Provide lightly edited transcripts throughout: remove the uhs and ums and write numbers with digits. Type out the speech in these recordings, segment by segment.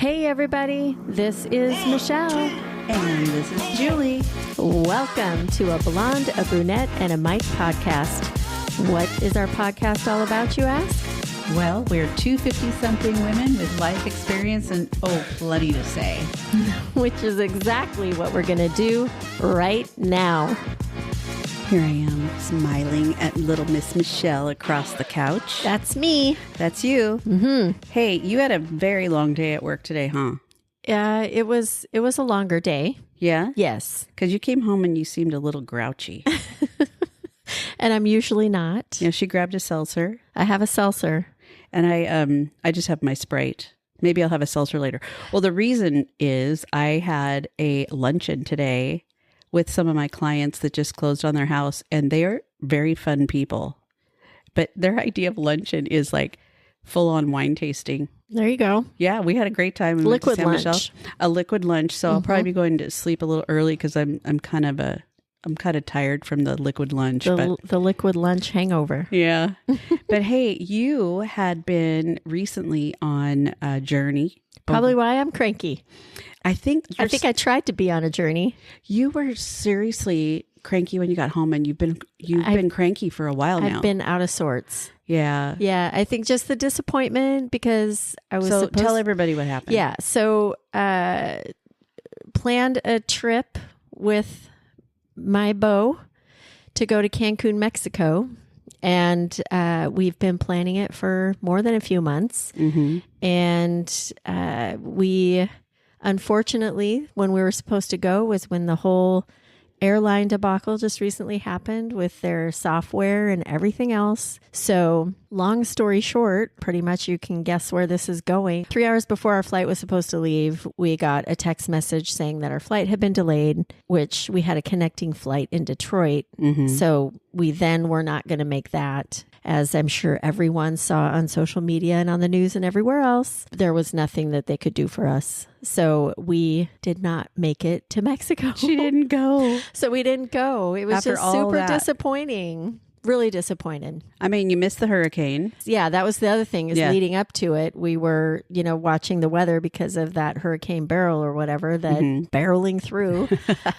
Hey everybody, this is Michele. And this is Julie. Welcome to a blonde, a brunette, and a Mike podcast. What is our podcast all about, you ask? Well, we're two 50-something women with life experience and, plenty to say. Which is exactly what we're going to do right now. Here I am, smiling at little Miss Michele across the couch. That's me. That's you. Mm-hmm. Hey, you had a very long day at work today, huh? It was a longer day. Yeah? Yes. Because you came home and you seemed a little grouchy. And I'm usually not. Yeah, she grabbed a seltzer. I have a seltzer. And I just have my Sprite. Maybe I'll have a seltzer later. Well, the reason is I had a luncheon today with some of my clients that just closed on their house, and they are very fun people. But their idea of luncheon is like full-on wine tasting. There you go. Yeah, we had a great time. We Liquid went to San lunch. Michele. A liquid lunch. So I'll probably be going to sleep a little early because I'm kind of tired from the liquid lunch. The liquid lunch hangover. Yeah. But hey, you had been recently on a journey. Probably why I'm cranky. I think I tried to be on a journey. You were seriously cranky when you got home, and you've been cranky for a while now. I've been out of sorts. Yeah. Yeah, I think just the disappointment because I was So tell everybody what happened. Yeah, so planned a trip with my beau to go to Cancun, Mexico. And we've been planning it for more than a few months. Mm-hmm. And we, unfortunately, when we were supposed to go was when the whole airline debacle just recently happened with their software and everything else. So long story short, pretty much you can guess where this is going. 3 hours before our flight was supposed to leave, we got a text message saying that our flight had been delayed, which we had a connecting flight in Detroit. Mm-hmm. So we then were not going to make that. As I'm sure everyone saw on social media and on the news and everywhere else, there was nothing that they could do for us. So we did not make it to Mexico. She didn't go. So we didn't go. It was After just all super that. Disappointing. Really disappointed. I mean, you missed the hurricane. Yeah, that was the other thing is leading up to it. We were, watching the weather because of that Hurricane Beryl or whatever that barreling through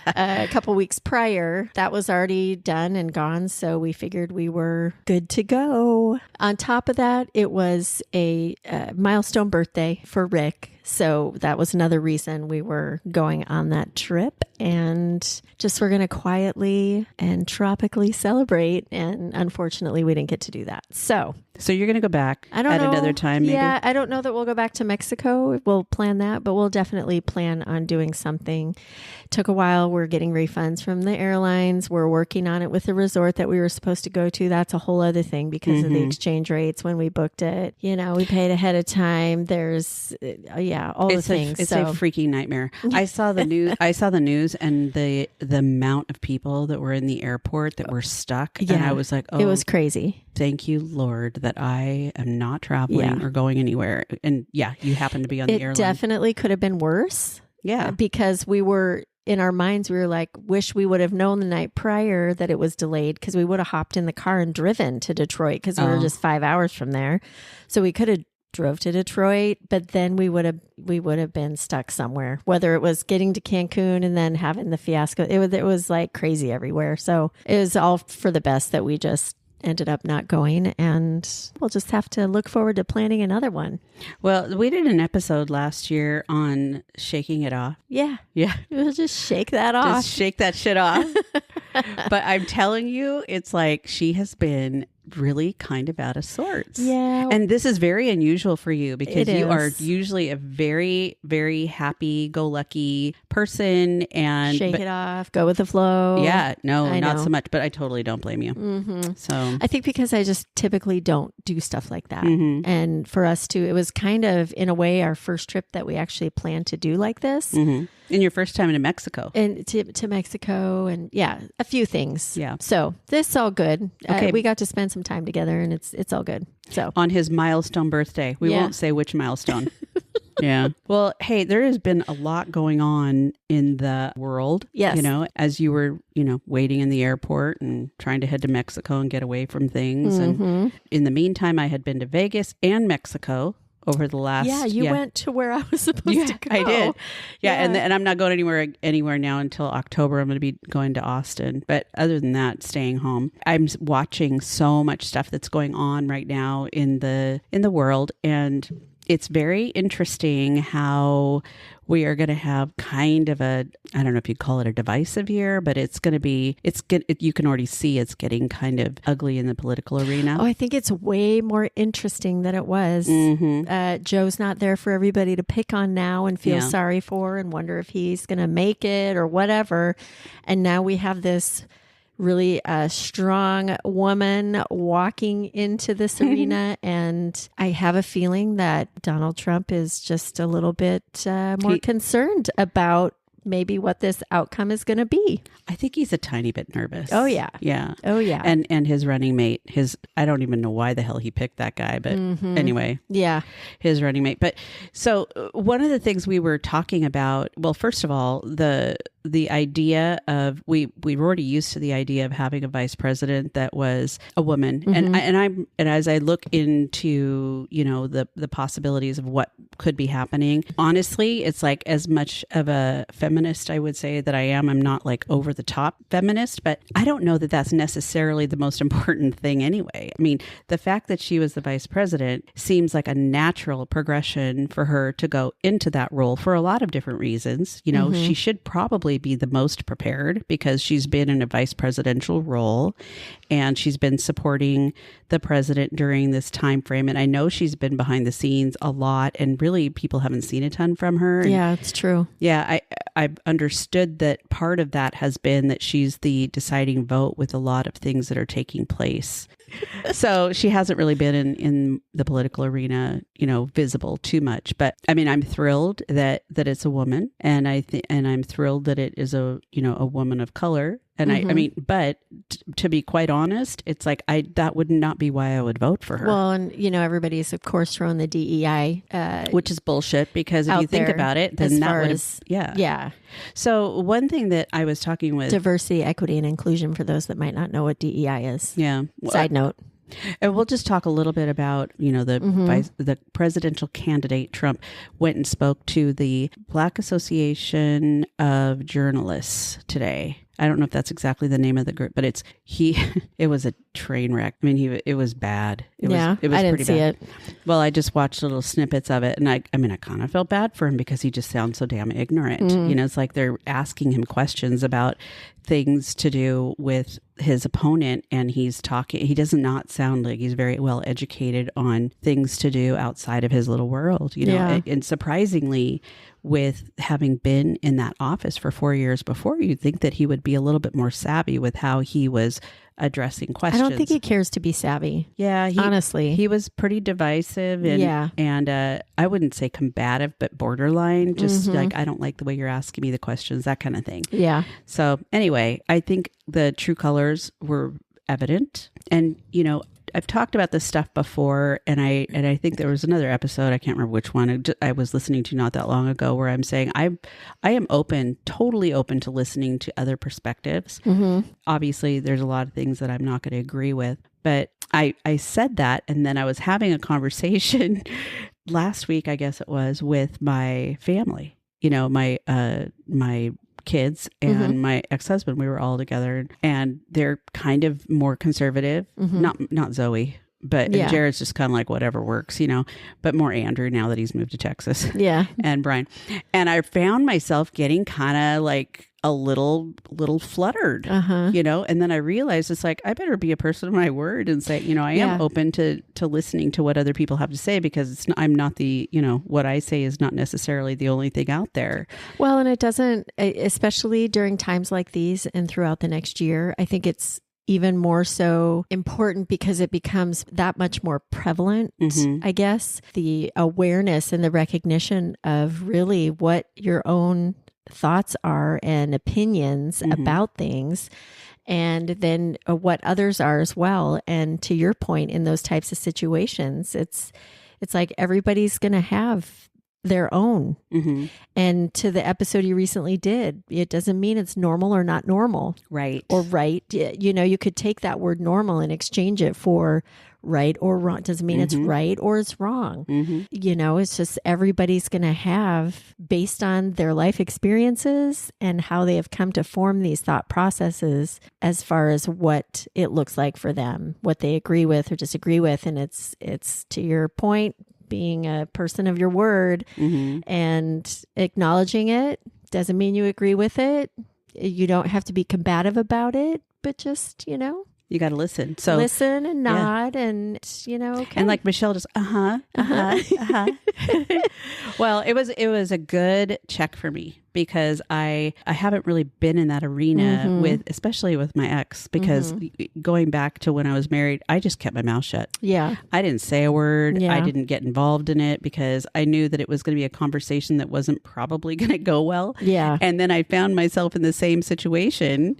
a couple weeks prior. That was already done and gone. So we figured we were good to go. On top of that, it was a milestone birthday for Rick. So that was another reason we were going on that trip, and just we're going to quietly and tropically celebrate. And unfortunately, we didn't get to do that. So you're going to go back I don't know. Another time, maybe? Yeah, I don't know that we'll go back to Mexico. We'll plan that, but we'll definitely plan on doing something. Took a while. We're getting refunds from the airlines. We're working on it with the resort that we were supposed to go to. That's a whole other thing because of the exchange rates when we booked it. We paid ahead of time. There's, all the things. It's a freaking nightmare. I saw the news and the amount of people that were in the airport that were stuck. Yeah. And I was like, it was crazy. Thank you, Lord, that I am not traveling or going anywhere. And you happen to be on the airline. It definitely could have been worse. Yeah. Because we were, in our minds, we were like, wish we would have known the night prior that it was delayed, because we would have hopped in the car and driven to Detroit because we were just 5 hours from there. So we could have drove to Detroit, but then we would have been stuck somewhere, whether it was getting to Cancun and then having the fiasco. It was like crazy everywhere. So it was all for the best that we just ended up not going, and we'll just have to look forward to planning another one. Well, we did an episode last year on shaking it off. Yeah. We'll just shake that off. Just shake that shit off. But I'm telling you, it's like she has been really kind of out of sorts. Yeah. And this is very unusual for you because you are is. usually a very, very happy-go-lucky person. And Shake it off, go with the flow. Yeah, no, I not know. so much, but I totally don't blame you. Mm-hmm. So I think because I just typically don't do stuff like that. Mm-hmm. And for us to, it was kind of, in a way, our first trip that we actually planned to do like this. Mm-hmm. And your first time to Mexico. And to Mexico, and a few things. Yeah. So this is all good. Okay. We got to spend some time together, and it's all good. So on his milestone birthday. We won't say which milestone. Yeah. Well, hey, there has been a lot going on in the world. Yes. As you were, waiting in the airport and trying to head to Mexico and get away from things. Mm-hmm. And in the meantime, I had been to Vegas and Mexico over the last. Yeah, you went to where I was supposed to go. I did. Yeah, and I'm not going anywhere now until October. I'm going to be going to Austin. But other than that, staying home. I'm watching so much stuff that's going on right now in the world, and it's very interesting how we are going to have kind of I don't know if you'd call it a divisive year, but you can already see it's getting kind of ugly in the political arena. Oh, I think it's way more interesting than it was. Joe's not there for everybody to pick on now and feel sorry for and wonder if he's going to make it or whatever. And now we have this really strong woman walking into this arena. And I have a feeling that Donald Trump is just a little bit more concerned about maybe what this outcome is going to be. I think he's a tiny bit nervous. Oh, yeah. Yeah. Oh, yeah. And his running mate, I don't even know why the hell he picked that guy, but anyway. Yeah. His running mate. But so one of the things we were talking about, well, first of all, the idea of we're already used to the idea of having a vice president that was a woman, and as I look into the possibilities of what could be happening, honestly, it's like as much of a feminist I would say that I am. I'm not like over the top feminist, but I don't know that that's necessarily the most important thing anyway. I mean, the fact that she was the vice president seems like a natural progression for her to go into that role for a lot of different reasons. She should probably be the most prepared because she's been in a vice presidential role and she's been supporting the president during this time frame. And I know she's been behind the scenes a lot, and really people haven't seen a ton from her. And yeah, it's true. Yeah, I've understood that part of that has been that she's the deciding vote with a lot of things that are taking place. So she hasn't really been in the political arena, visible too much. But I mean, I'm thrilled that it's a woman, and I'm thrilled that it is a woman of color. And I mean, but to be quite honest, it's like that would not be why I would vote for her. Well, and everybody's of course throwing the DEI, which is bullshit, because if you think about it, then that would yeah. So one thing that I was talking with diversity, equity, and inclusion for those that might not know what DEI is. Yeah. Side note. And we'll just talk a little bit about, the presidential candidate Trump went and spoke to the Black Association of Journalists today. I don't know if that's exactly the name of the group, but it was a train wreck. I mean, it was bad. It was I didn't pretty see bad. it. Well, I just watched little snippets of it, and I kind of felt bad for him because he just sounds so damn ignorant. It's like they're asking him questions about things to do with his opponent, and he does not sound like he's very well educated on things to do outside of his little world, and surprisingly, with having been in that office for 4 years before, you'd think that he would be a little bit more savvy with how he was addressing questions. I don't think he cares to be savvy. Yeah. Honestly. He was pretty divisive and I wouldn't say combative, but borderline, just like, I don't like the way you're asking me the questions, that kind of thing. Yeah. So anyway, I think the true colors were evident, and, I've talked about this stuff before, and I think there was another episode, I can't remember which one I was listening to not that long ago, where I'm saying I am totally open to listening to other perspectives. Obviously, there's a lot of things that I'm not going to agree with, but I said that, and then I was having a conversation last week, I guess it was, with my family. My kids and my ex-husband, we were all together, and they're kind of more conservative, not Zoe, but Jared's just kind of like whatever works, but more Andrew now that he's moved to Texas. Yeah. And Brian. And I found myself getting kind of like a little fluttered, and then I realized it's like, I better be a person of my word and say, I am open to listening to what other people have to say, because I'm not what I say is not necessarily the only thing out there. Well, and it doesn't, especially during times like these and throughout the next year, I think it's even more so important because it becomes that much more prevalent, I guess, the awareness and the recognition of really what your own thoughts are and opinions about things, and then what others are as well. And to your point, in those types of situations, it's like everybody's going to have their own. Mm-hmm. And to the episode you recently did, it doesn't mean it's normal or not normal. Right. Or right. You know, you could take that word normal and exchange it for right or wrong. It doesn't mean it's right or it's wrong. You know, it's just everybody's going to have, based on their life experiences and how they have come to form these thought processes as far as what it looks like for them, what they agree with or disagree with. And it's to your point, being a person of your word and acknowledging it doesn't mean you agree with it. You don't have to be combative about it, but just, you know, you got to listen. So listen and nod and, you know, okay. And like Michele just, Well, it was a good check for me because I haven't really been in that arena especially with my ex, because going back to when I was married, I just kept my mouth shut. Yeah. I didn't say a word. Yeah. I didn't get involved in it because I knew that it was going to be a conversation that wasn't probably going to go well. Yeah. And then I found myself in the same situation.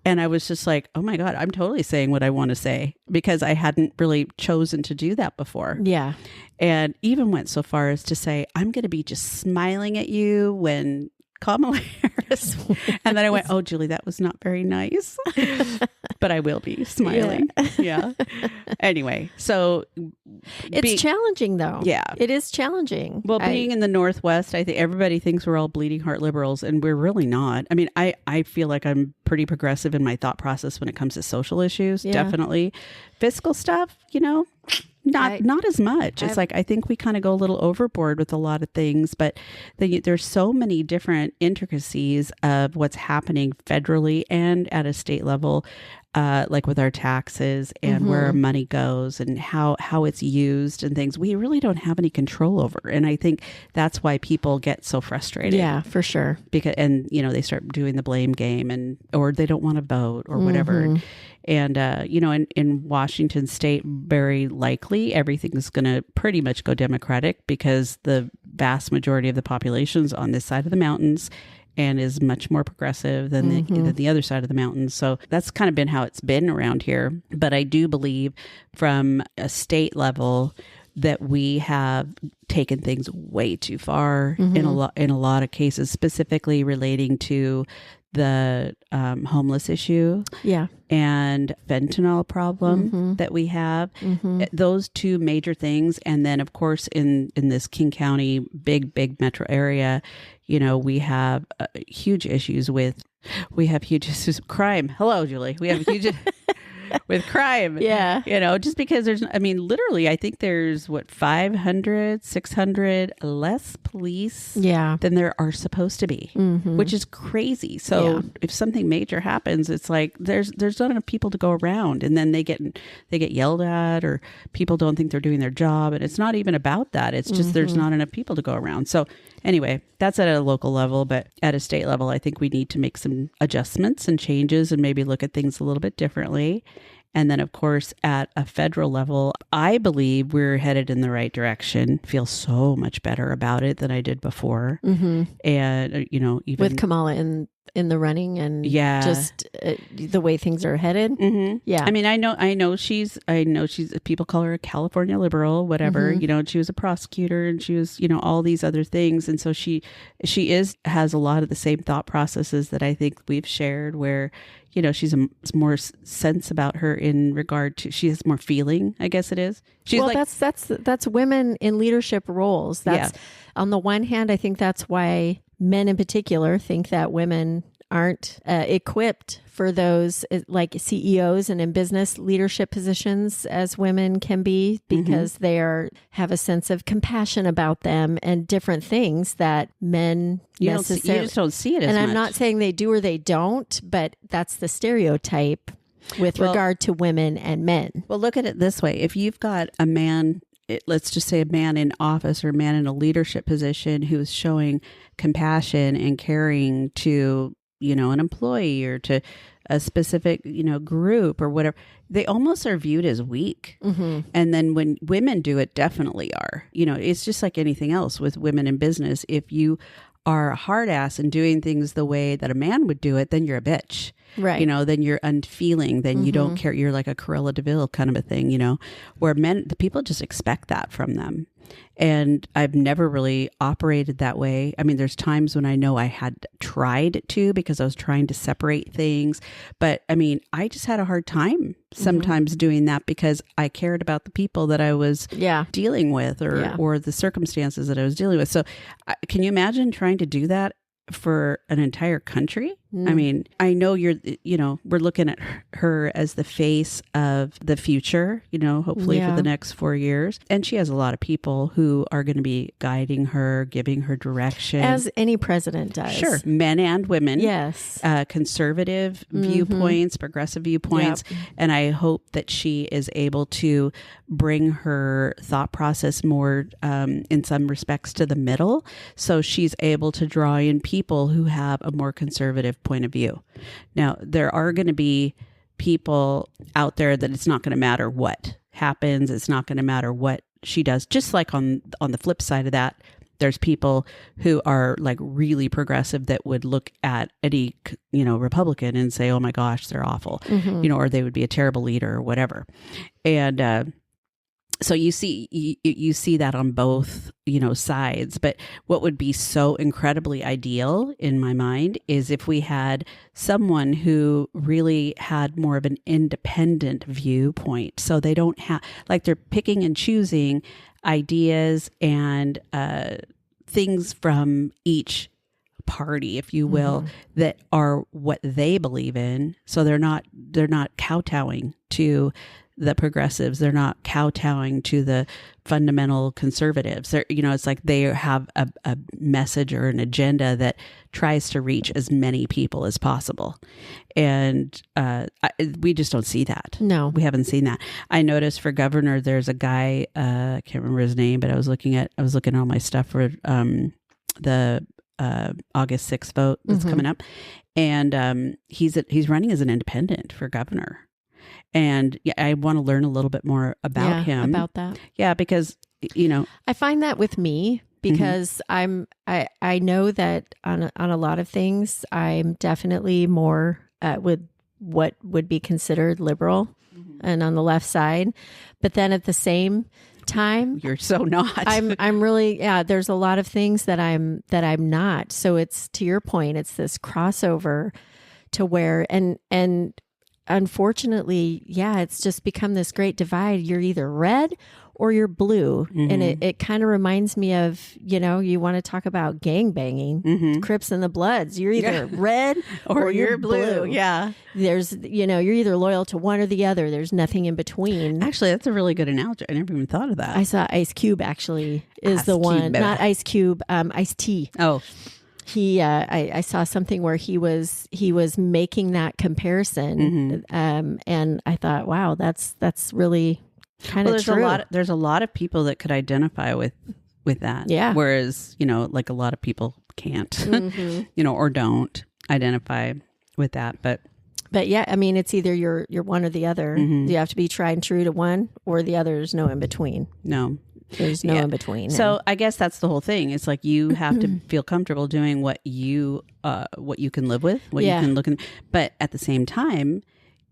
And I was just like, oh my God, I'm totally saying what I want to say, because I hadn't really chosen to do that before. Yeah. And even went so far as to say, I'm going to be just smiling at you when Kamala Harris. And then I went, oh, Julie, that was not very nice. But I will be smiling. Yeah. Anyway, so it's challenging though. Yeah. It is challenging. Well, being in the Northwest, I think everybody thinks we're all bleeding heart liberals, and we're really not. I mean, I feel like I'm pretty progressive in my thought process when it comes to social issues. Yeah. Definitely. Fiscal stuff, you know, not as much. It's like, I think we kind of go a little overboard with a lot of things, but there's so many different intricacies of what's happening federally and at a state level, like with our taxes and where our money goes and how it's used and things we really don't have any control over. And I think that's why people get so frustrated. Yeah, for sure. Because, and you know, they start doing the blame game or they don't want to vote or whatever. And, you know, in Washington state, very likely everything's going to pretty much go Democratic because the vast majority of the population's on this side of the mountains and is much more progressive than the other side of the mountains. So that's kind of been how it's been around here. But I do believe from a state level that we have taken things way too far in a lot of cases, specifically relating to the homeless issue and fentanyl problem that we have. Those two major things. And then, of course, in this King County, big metro area, you know, we have huge issues with crime. Hello, Julie. We have huge with crime. Yeah. You know, just because literally, I think there's 500, 600 less police than there are supposed to be, which is crazy. So if something major happens, it's like there's not enough people to go around, and then they get yelled at, or people don't think they're doing their job. And it's not even about that. It's just there's not enough people to go around. So anyway, that's at a local level, but at a state level, I think we need to make some adjustments and changes and maybe look at things a little bit differently. And then, of course, at a federal level, I believe we're headed in the right direction. Feel so much better about it than I did before. And, you know, even with Kamala in the running and just the way things are headed. Yeah. I mean, I know she's, people call her a California liberal, whatever, you know, and she was a prosecutor and she was, you know, all these other things. And so she has a lot of the same thought processes that I think we've shared, where, you know, she's more sense about her in regard to, she has more feeling, I guess it is. She's that's women in leadership roles. That's on the one hand, I think that's why men in particular think that women aren't equipped for those like CEOs and in business leadership positions as women can be, because they have a sense of compassion about them and different things that men you just don't see it as much. And I'm not saying they do or they don't, but that's the stereotype with regard to women and men. Well, look at it this way. If you've got a man, let's just say a man in office or a man in a leadership position who is showing compassion and caring to, you know, an employee or to a specific, you know, group or whatever, they almost are viewed as weak. And then when women do it, definitely are. You know, it's just like anything else with women in business. If you are a hard ass and doing things the way that a man would do it, then you're a bitch. Right. you know, then you're unfeeling, then you don't care. You're like a Cruella de Vil kind of a thing, you know, where the people just expect that from them. And I've never really operated that way. I mean, there's times when I know I had tried to because I was trying to separate things. But I mean, I just had a hard time sometimes doing that because I cared about the people that I was dealing with or the circumstances that I was dealing with. So can you imagine trying to do that for an entire country? I mean, I know we're looking at her as the face of the future, you know, hopefully for the next 4 years. And she has a lot of people who are going to be guiding her, giving her direction. As any president does. Sure. Men and women. Yes. Conservative viewpoints, progressive viewpoints. Yep. And I hope that she is able to bring her thought process more, in some respects, to the middle. So she's able to draw in people who have a more conservative point of view. Now, there are going to be people out there that it's not going to matter what happens. It's not going to matter what she does. Just like on the flip side of that, there's people who are like really progressive that would look at any, you know, Republican and say, oh my gosh, they're awful, you know, or they would be a terrible leader or whatever. And, so you see that on both, you know, sides. But what would be so incredibly ideal in my mind is if we had someone who really had more of an independent viewpoint. So they don't have, like, they're picking and choosing ideas and things from each party, if you will, that are what they believe in. So they're not kowtowing to the progressives. They're not kowtowing to the fundamental conservatives. They're, you know, it's like they have a message or an agenda that tries to reach as many people as possible. And we just don't see that. No, we haven't seen that. I noticed for governor, there's a guy, I can't remember his name, but I was looking at all my stuff for the August 6th vote that's coming up. And he's running as an independent for governor. And I want to learn a little bit more about him. About that. Yeah, because, you know, I find that with me because I know that on a lot of things, I'm definitely more with what would be considered liberal and on the left side. But then at the same time, you're so not. I'm really, there's a lot of things that I'm not. So it's, to your point, it's this crossover to where, and unfortunately, it's just become this great divide. You're either red or you're blue. And it kind of reminds me of, you know, you want to talk about gang banging, Crips and the Bloods. You're either red or you're blue. Yeah. There's, you know, you're either loyal to one or the other. There's nothing in between. Actually, that's a really good analogy. I never even thought of that. I saw Ice Cube actually is the one, not Ice Cube, Ice-T. Oh, I saw something where he was making that comparison, and I thought, wow, that's really kind of true. There's a lot of people that could identify with that. Yeah. Whereas, you know, like a lot of people can't, you know, or don't identify with that. But yeah, I mean, it's either you're one or the other. You have to be tried and true to one or the other. There's no in between. No. There's no in between. So I guess that's the whole thing. It's like you have to feel comfortable doing what you can live with, what you can look in. But at the same time,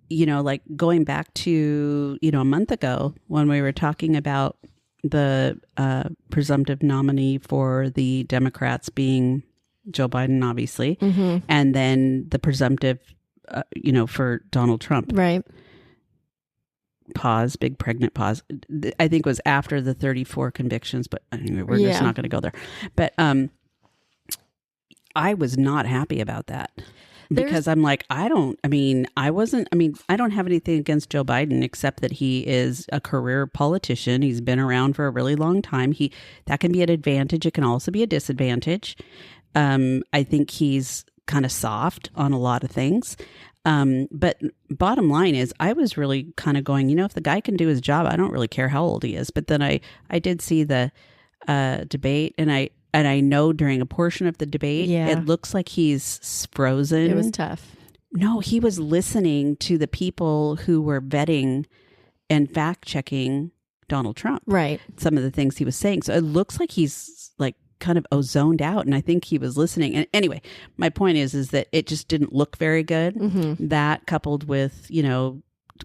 you know, like going back to, you know, a month ago when we were talking about the presumptive nominee for the Democrats being Joe Biden, obviously, and then the presumptive, you know, for Donald Trump. Right. Pause, big pregnant pause. I think it was after the 34 convictions, but anyway, we're just not going to go there. But I was not happy about that because I'm like, I don't have anything against Joe Biden except that he is a career politician. He's been around for a really long time. That can be an advantage. It can also be a disadvantage. I think he's kind of soft on a lot of things. But bottom line is I was really kind of going, you know, if the guy can do his job, I don't really care how old he is. But then I did see the debate and I know during a portion of the debate, it looks like he's frozen. It was tough. No, he was listening to the people who were vetting and fact checking Donald Trump. Right. Some of the things he was saying. So it looks like he's like kind of zoned out, and I think he was listening. And anyway, my point is that it just didn't look very good. That coupled with,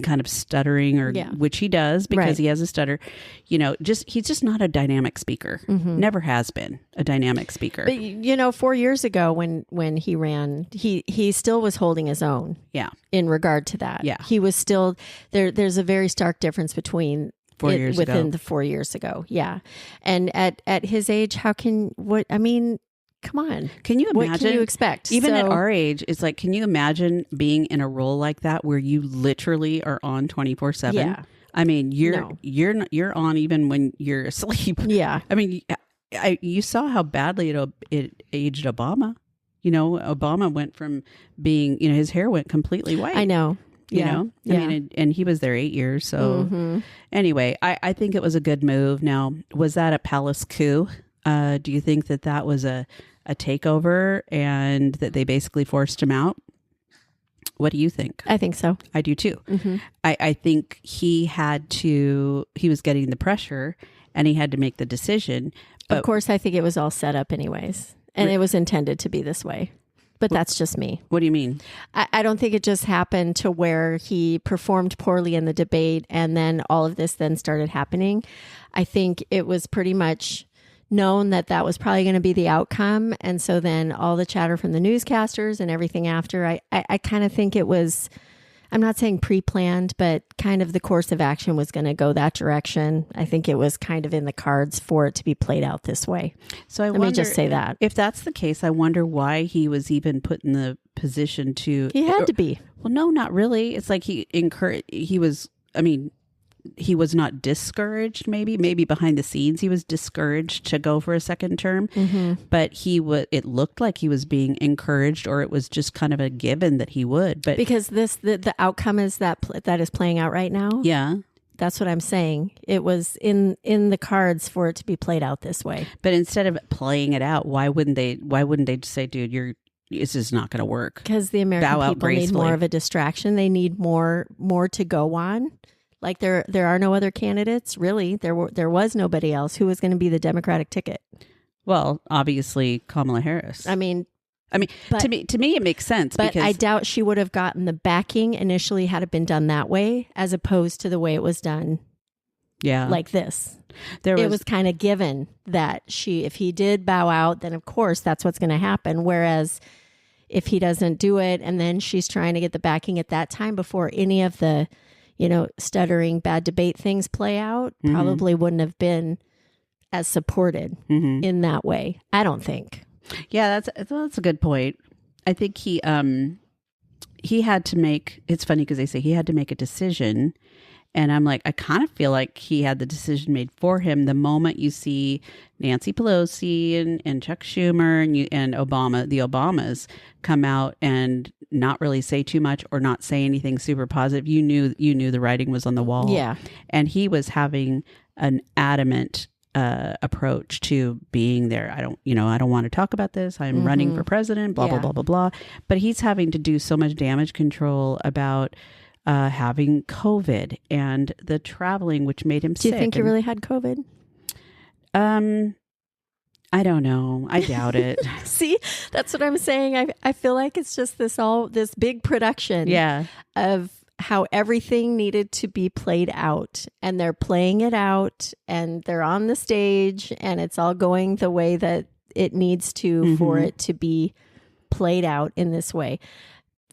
kind of stuttering, or which he does because he has a stutter, he's just not a dynamic speaker. Never has been a dynamic speaker. But 4 years ago when he ran, he still was holding his own. Yeah. In regard to that. Yeah. He was still there. There's a very stark difference between 4 years within ago. the 4 years ago. Yeah. And at his age, come on. Can you imagine? What can you expect? Even at our age, it's like, can you imagine being in a role like that where you literally are on 24/7? Yeah. I mean, you're on even when you're asleep. Yeah. I mean, you saw how badly it aged Obama. Obama went from being, his hair went completely white. I know. I mean, and he was there 8 years. So anyway, I think it was a good move. Now, was that a palace coup? Do you think that was a takeover and that they basically forced him out? What do you think? I think so. I do too. I think he was getting the pressure and he had to make the decision. But of course, I think it was all set up anyways. And it was intended to be this way. But that's just me. What do you mean? I don't think it just happened to where he performed poorly in the debate and then all of this then started happening. I think it was pretty much known that was probably going to be the outcome. And so then all the chatter from the newscasters and everything after, I kind of think it was, I'm not saying pre-planned, but kind of the course of action was going to go that direction. I think it was kind of in the cards for it to be played out this way. So let me just say that. If that's the case, I wonder why he was even put in the position to... He had to be. Well, no, not really. It's like he was not discouraged, maybe behind the scenes he was discouraged to go for a second term, but it looked like he was being encouraged, or it was just kind of a given that he would. But because the outcome is that is playing out right now. Yeah. That's what I'm saying. It was in the cards for it to be played out this way. But instead of playing it out, why wouldn't they just say, dude, this is not going to work? Because the American people need more of a distraction. They need more to go on. Like there are no other candidates, really. There was nobody else. Who was going to be the Democratic ticket? Well, obviously Kamala Harris. I mean, but, to me, it makes sense. But because I doubt she would have gotten the backing initially had it been done that way, as opposed to the way it was done. Yeah, like this. It was kind of given that if he did bow out, then of course that's what's going to happen. Whereas if he doesn't do it, and then she's trying to get the backing at that time before any of the stuttering, bad debate things play out, probably wouldn't have been as supported in that way. I don't think. Yeah, that's a good point. I think he had to make, it's funny because they say he had to make a decision. And I'm like, I kind of feel like he had the decision made for him the moment you see Nancy Pelosi and Chuck Schumer and Obama, the Obamas, come out and not really say too much or not say anything super positive. You knew the writing was on the wall. Yeah. And he was having an adamant approach to being there. I don't want to talk about this. I'm running for president, blah, blah, blah, blah, blah. But he's having to do so much damage control about having COVID and the traveling, which made him sick. Do you think he really had COVID? I don't know. I doubt it. See, that's what I'm saying. I feel like it's just this big production of how everything needed to be played out, and they're playing it out, and they're on the stage, and it's all going the way that it needs to for it to be played out in this way.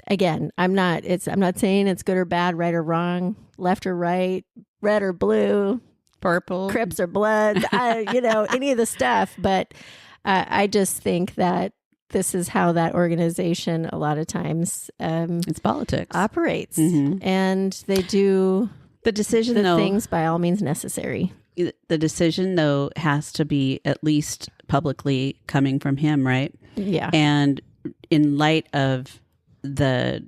Again, I'm not saying it's good or bad, right or wrong, left or right, red or blue, purple, Crips or Bloods, any of the stuff. But I just think that this is how that organization a lot of times it's politics operates, and they do the decision. Things by all means necessary. The decision, though, has to be at least publicly coming from him, right? Yeah, and in light of the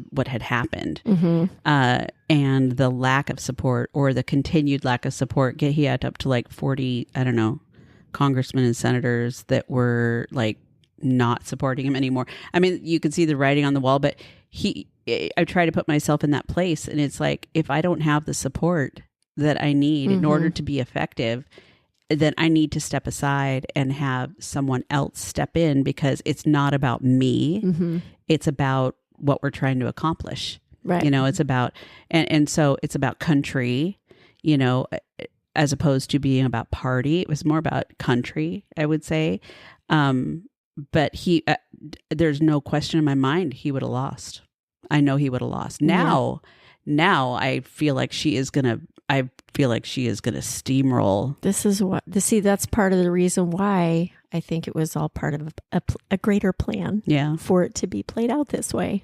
what had happened and the lack of support, or the continued lack of support. He had up to like 40, congressmen and senators that were like not supporting him anymore. I mean, you could see the writing on the wall, but I try to put myself in that place, and it's like, if I don't have the support that I need in order to be effective, then I need to step aside and have someone else step in, because it's not about me. Mm-hmm. It's about what we're trying to accomplish. Right. You know, it's about, and so it's about country, you know, as opposed to being about party. It was more about country, I would say. But there's no question in my mind he would have lost. I know he would have lost. Now I feel like she is gonna steamroll. That's part of the reason why I think it was all part of a greater plan. Yeah. For it to be played out this way.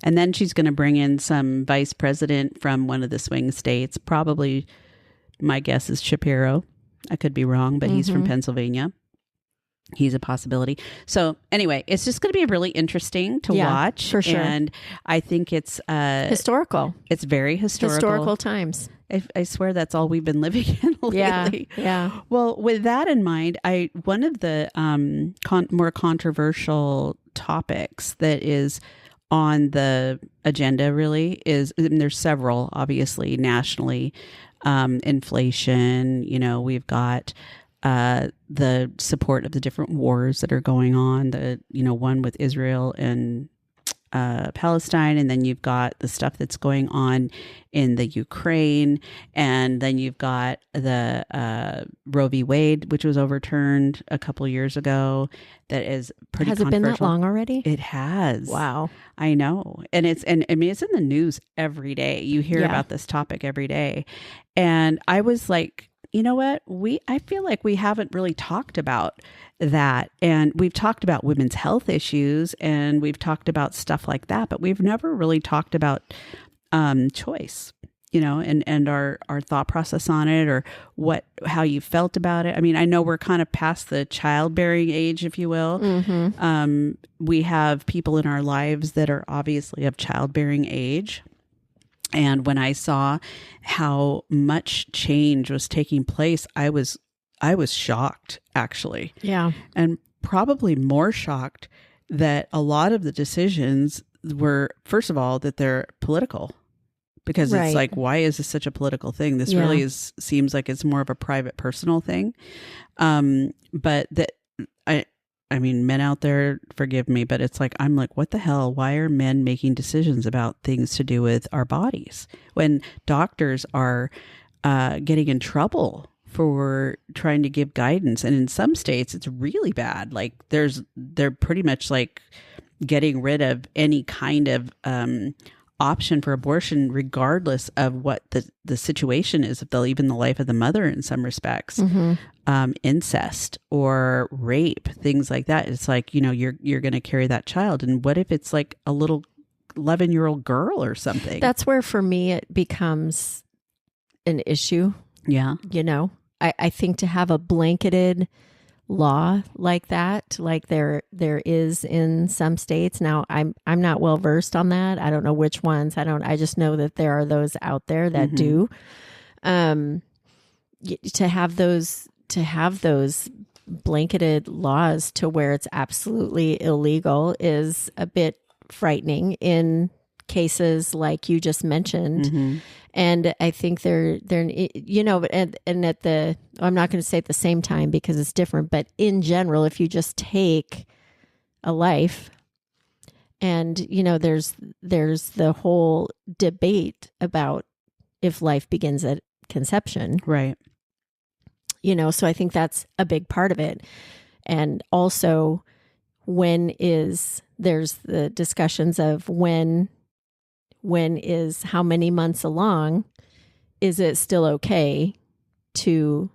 And then she's going to bring in some vice president from one of the swing states. Probably, my guess is Shapiro. I could be wrong, but he's from Pennsylvania. He's a possibility. So anyway, it's just going to be really interesting to watch. For sure. And I think it's historical. It's very Historical times. I swear that's all we've been living in lately. Yeah. Well, with that in mind, one of the more controversial topics that is on the agenda really is, and there's several, obviously, nationally, inflation, you know, we've got the support of the different wars that are going on, one with Israel and Palestine, and then you've got the stuff that's going on in the Ukraine, and then you've got the Roe v. Wade, which was overturned a couple years ago. That is pretty. Has it been that long already? It has. Wow. I know, and it's in the news every day. You hear about this topic every day, and I was like, you know what? I feel like we haven't really talked about that. And we've talked about women's health issues, and we've talked about stuff like that, but we've never really talked about choice, you know, and our thought process on it, or how you felt about it. I mean, I know we're kind of past the childbearing age, if you will. Mm-hmm. We have people in our lives that are obviously of childbearing age. And when I saw how much change was taking place, I was shocked, actually. Yeah. And probably more shocked that a lot of the decisions were, first of all, that they're political. Because it's like, why is this such a political thing? This really seems like it's more of a private, personal thing. But that I mean, men out there, forgive me, but it's like, I'm like, what the hell? Why are men making decisions about things to do with our bodies when doctors are getting in trouble for trying to give guidance? And in some states, it's really bad. Like they're pretty much like getting rid of any kind of option for abortion, regardless of what the situation is, if they'll even the life of the mother in some respects. Mm-hmm. Incest or rape, things like that. It's like, you know, you're going to carry that child. And what if it's like a little 11-year-old girl or something? That's where, for me, it becomes an issue. Yeah. You know, I think to have a blanketed law like that, like there is in some states. Now, I'm not well versed on that. I don't know which ones. I just know that there are those out there that do. To have those blanketed laws to where it's absolutely illegal is a bit frightening in cases like you just mentioned. Mm-hmm. And I think they're you know, and at the, I'm not going to say at the same time because it's different, but in general, if you just take a life, and you know, there's the whole debate about if life begins at conception, right? You know, so I think that's a big part of it. And also there's the discussions of when is how many months along, is it still okay to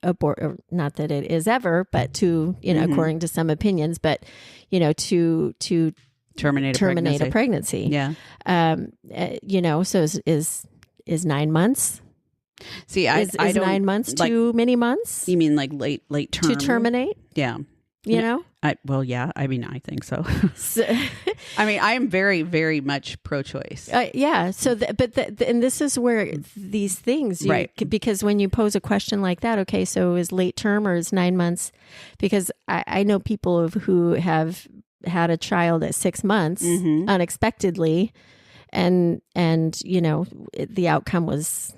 abort, or not that it is ever, but to, you know, according to some opinions, but, you know, to terminate a pregnancy. Yeah. You know, so is 9 months? See, is I don't, 9 months too many months? You mean like late term? To terminate? Yeah. You know? Yeah. I mean, I think so. I mean, I am very, very much pro-choice. Yeah. So, and this is where these things, right? Because when you pose a question like that, okay, so is late term or is 9 months? Because I know people who have had a child at 6 months unexpectedly, and you know, the outcome was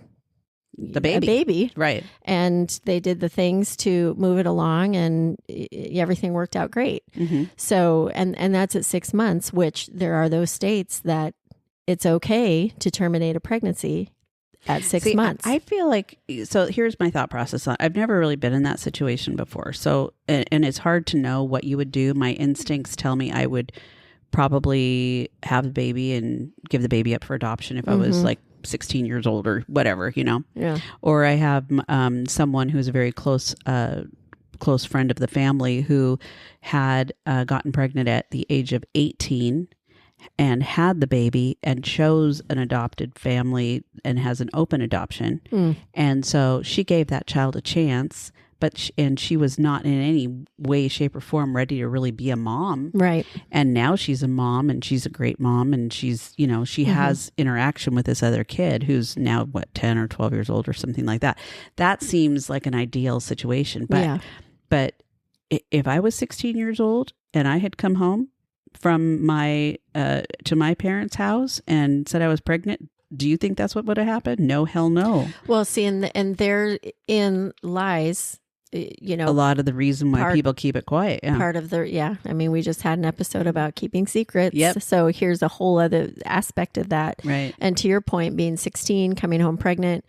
the baby. a baby. Right. And they did the things to move it along, and everything worked out great. Mm-hmm. So, and that's at 6 months, which there are those states that it's okay to terminate a pregnancy at 6 months. I feel like, so here's my thought process. I've never really been in that situation before. So, and it's hard to know what you would do. My instincts tell me I would probably have the baby and give the baby up for adoption if I was like 16 years old or whatever, Yeah. Or I have someone who's a very close friend of the family who had gotten pregnant at the age of 18 and had the baby and chose an adopted family and has an open adoption. And so she gave that child a chance, but she was not in any way, shape, or form ready to really be a mom. Right. And now she's a mom, and she's a great mom, and she's, she has interaction with this other kid who's now 10 or 12 years old or something like that. That seems like an ideal situation. But if I was 16 years old and I had come home from to my parents' house and said I was pregnant, do you think that's what would have happened? No, hell no. Well, see, and therein lies, a lot of the reason why people keep it quiet. Yeah. Part of I mean, we just had an episode about keeping secrets. Yep. So here's a whole other aspect of that. Right. And to your point, being 16, coming home pregnant,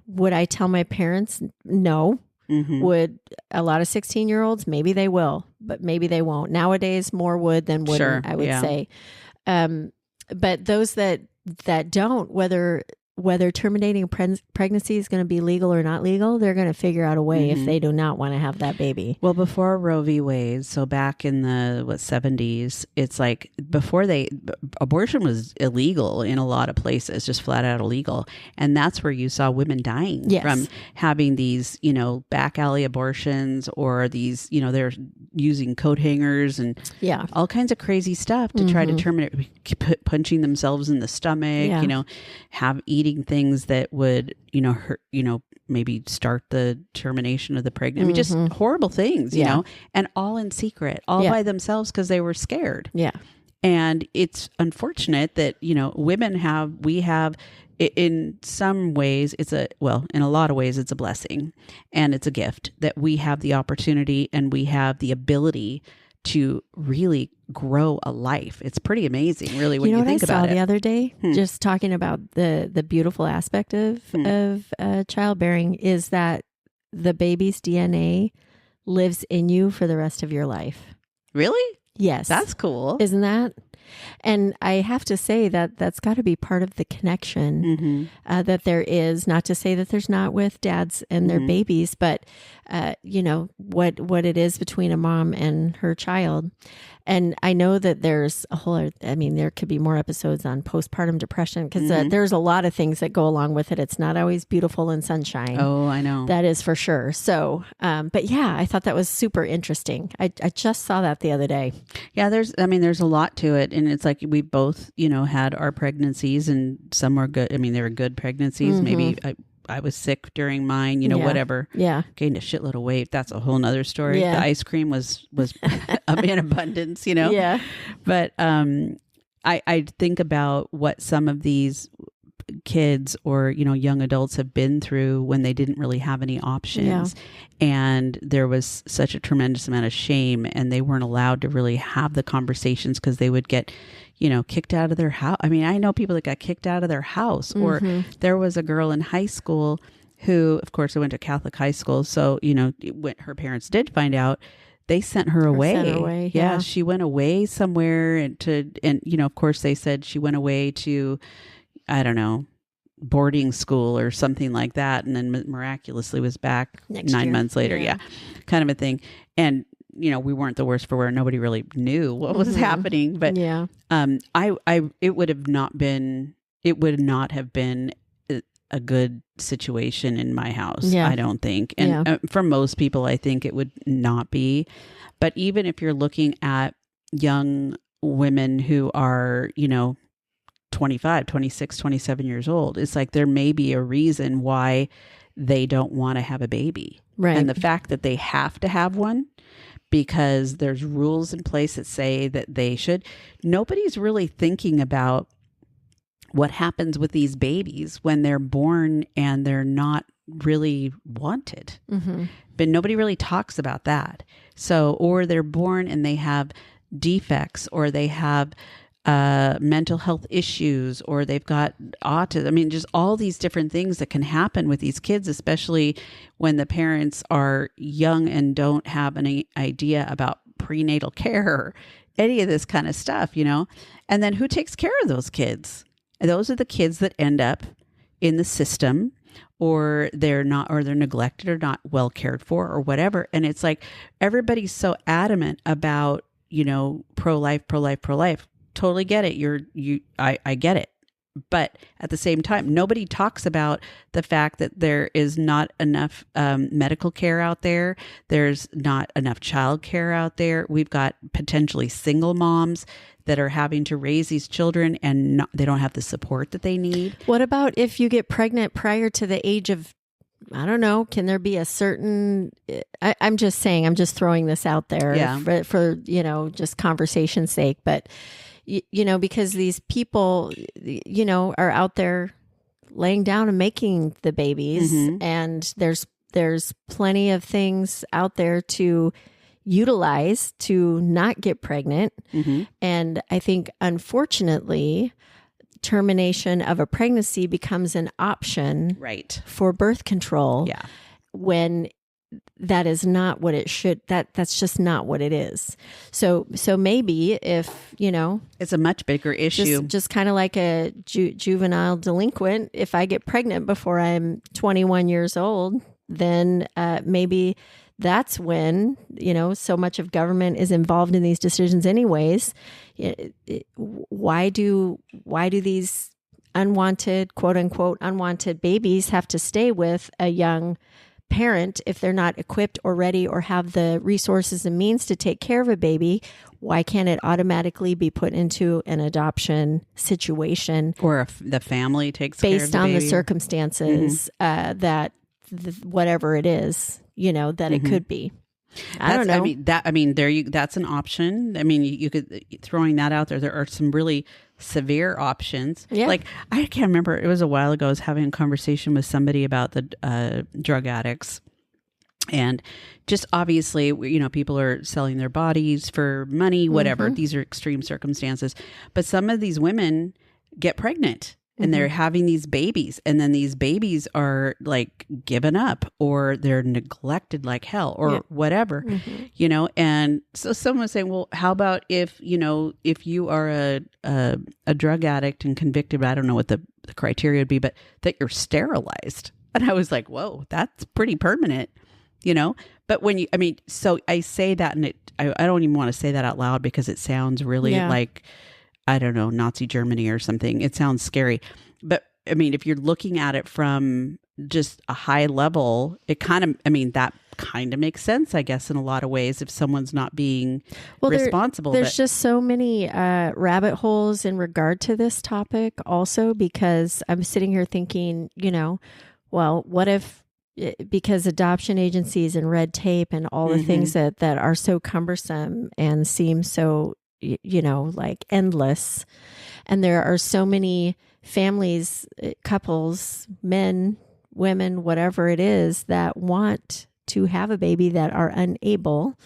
would I tell my parents? No. Mm-hmm. Would a lot of 16-year-olds? Maybe they will, but maybe they won't. Nowadays, more would than wouldn't, sure. I would say. But those that don't, whether terminating a pregnancy is going to be legal or not legal, they're going to figure out a way if they do not want to have that baby. Well, before Roe v. Wade, so back in the 70s, it's like abortion was illegal in a lot of places, just flat out illegal. And that's where you saw women dying from having these, back alley abortions, or these, they're using coat hangers and all kinds of crazy stuff to try to terminate, punching themselves in the stomach, eating things that would, hurt, maybe start the termination of the pregnancy. I mean, just horrible things, you know, and all in secret, all by themselves because they were scared. Yeah. And it's unfortunate that, we have, in some ways, in a lot of ways, it's a blessing and it's a gift that we have the opportunity and we have the ability to really grow a life. It's pretty amazing, really, when you think about it. You know what I saw the other day, just talking about the beautiful aspect of childbearing, is that the baby's DNA lives in you for the rest of your life. Really? Yes. That's cool. Isn't that? And I have to say that that's got to be part of the connection that there is, not to say that there's not with dads and their babies, but, what it is between a mom and her child. And I know that there's there could be more episodes on postpartum depression because there's a lot of things that go along with it. It's not always beautiful and sunshine. Oh, I know. That is for sure. So, but yeah, I thought that was super interesting. I just saw that the other day. Yeah, there's a lot to it. And it's like we both, had our pregnancies, and some were good. I mean, they were good pregnancies. Maybe I was sick during mine, whatever. Yeah. Gained a shitload of weight. That's a whole nother story. Yeah. The ice cream was in abundance, Yeah. But I think about what some of these kids or, young adults have been through when they didn't really have any options. Yeah. And there was such a tremendous amount of shame, and they weren't allowed to really have the conversations because they would get, kicked out of their house. I mean, I know people that got kicked out of their house, or there was a girl in high school who, of course, I went to Catholic high school. So, when her parents did find out, they sent her away. Yeah. She went away somewhere and of course they said she went away to, I don't know, boarding school or something like that. And then miraculously was back next 9 year. months later. Yeah. Kind of a thing. And, we weren't the worst for wear. Nobody really knew what was happening, but it would not have been a good situation in my house. Yeah. I don't think. And for most people, I think it would not be. But even if you're looking at young women who are, 25, 26, 27 years old, it's like there may be a reason why they don't want to have a baby. Right. And the fact that they have to have one because there's rules in place that say that they should, nobody's really thinking about what happens with these babies when they're born and they're not really wanted. But nobody really talks about that. So, or they're born and they have defects, or they have mental health issues, or they've got autism. I mean, just all these different things that can happen with these kids, especially when the parents are young and don't have any idea about prenatal care or any of this kind of stuff, And then who takes care of those kids? And those are the kids that end up in the system, or they're neglected or not well cared for or whatever. And it's like everybody's so adamant about, pro-life. Totally get it. I get it. But at the same time, nobody talks about the fact that there is not enough medical care out there. There's not enough child care out there. We've got potentially single moms that are having to raise these children and they don't have the support that they need. What about if you get pregnant prior to the age of, I don't know, can there be a certain, I'm just saying, I'm just throwing this out there for just conversation's sake, but because these people, are out there laying down and making the babies, and there's plenty of things out there to utilize to not get pregnant. And I think, unfortunately, termination of a pregnancy becomes an option for birth control when that is not what it should, that's just not what it is. So maybe if, it's a much bigger issue, just kind of like a juvenile delinquent, if I get pregnant before I'm 21 years old, then maybe that's when, so much of government is involved in these decisions anyways. Why do these unwanted, quote unquote, unwanted babies have to stay with a young parent if they're not equipped or ready or have the resources and means to take care of a baby? Why can't it automatically be put into an adoption situation, or if the family takes based care of the on baby? The circumstances whatever it is, that it could be? I don't know. That's an option. I mean, you could, throwing that out there. There are some really severe options. Yeah. Like, I can't remember. It was a while ago. I was having a conversation with somebody about the drug addicts, and just obviously, people are selling their bodies for money, whatever. These are extreme circumstances, but some of these women get pregnant. And they're having these babies, and then these babies are like given up, or they're neglected like hell, or whatever, And so someone was saying, well, how about if you are a drug addict and convicted, but I don't know what the criteria would be, but that you're sterilized. And I was like, whoa, that's pretty permanent, But when so I say that, and I don't even want to say that out loud because it sounds really like, I don't know, Nazi Germany or something. It sounds scary. But if you're looking at it from just a high level, that kind of makes sense, I guess, in a lot of ways, if someone's not being responsible. There's just so many rabbit holes in regard to this topic also, because I'm sitting here thinking, well, what if, because adoption agencies and red tape and all the things that are so cumbersome and seem so like endless. And there are so many families, couples, men, women, whatever it is, that want to have a baby that are unable.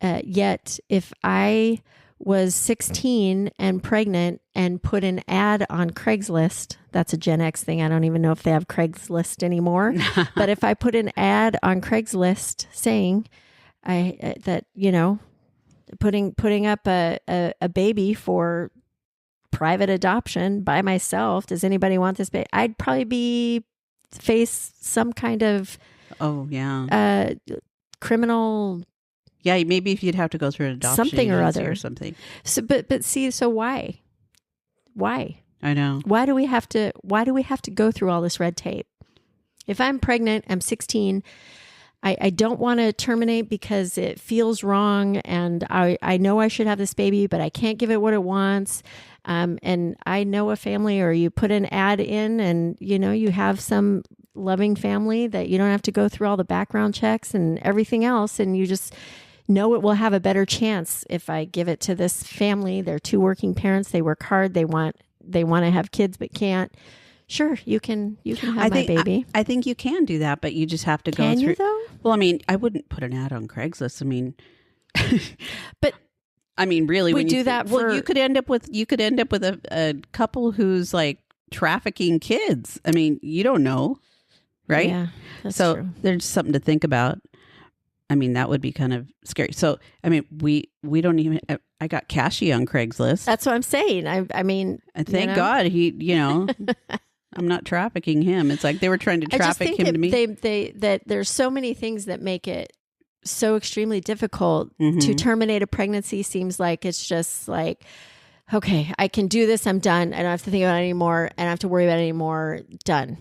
Yet if I was 16 and pregnant and put an ad on Craigslist, that's a Gen X thing. I don't even know if they have Craigslist anymore. But if I put an ad on Craigslist saying putting up a baby for private adoption by myself. Does anybody want this baby? I'd probably face some kind of criminal. Yeah, maybe if you'd have to go through an adoption something or other or something. So, but see, so why? I know. Why do we have to go through all this red tape? If I'm pregnant, I'm 16. I don't want to terminate because it feels wrong, and I know I should have this baby, but I can't give it what it wants. And I know a family, or you put an ad in, and you have some loving family that you don't have to go through all the background checks and everything else, and you just know it will have a better chance if I give it to this family. They're two working parents. They work hard. They want they want to have kids but can't. Sure, you can have my baby. I think you can do that, but you just have to go Can through. you though? Well, I mean, I wouldn't put an ad on Craigslist. I mean, but I mean, really, we when do that. Well, you could end up with a couple who's like trafficking kids. I mean, you don't know, right? Yeah, that's so true. There's something to think about. I mean, that would be kind of scary. So, I mean, we don't even. I got Cashy on Craigslist. That's what I'm saying. I mean, thank God I'm not trafficking him. It's like they were trying to traffic him to me. That there's so many things that make it so extremely difficult to terminate a pregnancy. Seems like it's just like, okay, I can do this. I'm done. I don't have to think about it anymore. I don't have to worry about it anymore. Done.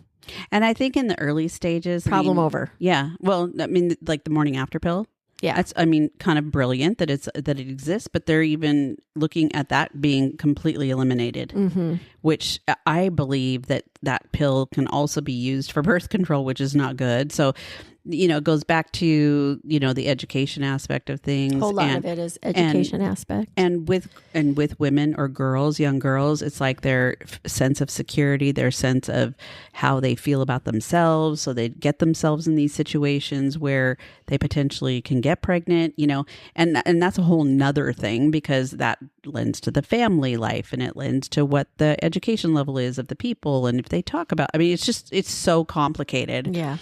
And I think in the early stages, problem over. Yeah. Well, I mean, like the morning after pill. Yeah. That's, I mean, kind of brilliant that it exists, but they're even looking at that being completely eliminated, which I believe that pill can also be used for birth control, which is not good. So, it goes back to, the education aspect of things. A whole lot of it is education aspect. And with women or girls, young girls, it's like their sense of security, their sense of how they feel about themselves. So they get themselves in these situations where they potentially can get pregnant, and that's a whole nother thing, because that lends to the family life and it lends to what the education level is of the people. And if they talk about, I mean, it's so complicated. Yeah.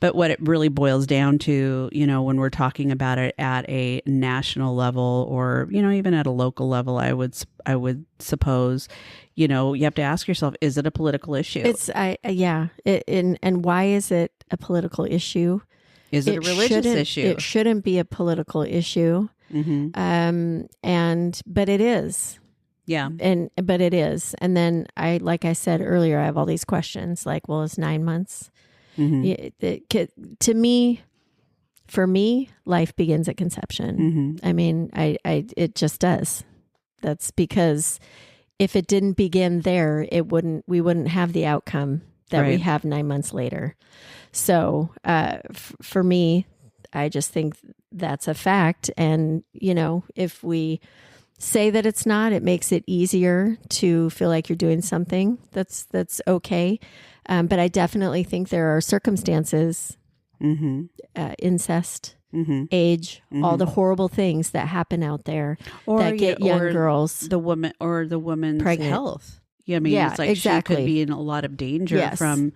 But what it really boils down to, when we're talking about it at a national level or, even at a local level, I would suppose, you have to ask yourself, is it a political issue? And why is it a political issue? Is it a religious issue? It shouldn't be a political issue. But it is. Yeah. But it is. And then like I said earlier, I have all these questions like, well, it's 9 months. For me, life begins at conception. I mean, it just does. That's because if it didn't begin there, we wouldn't have the outcome that we have 9 months later. So, for me, I just think that's a fact. And, if we say that it's not, it makes it easier to feel like you're doing something that's okay. But I definitely think there are circumstances, incest, age, all the horrible things that happen out there that get young girls, the woman's pregnant. Health. Yeah, I mean, it's like exactly. She could be in a lot of danger from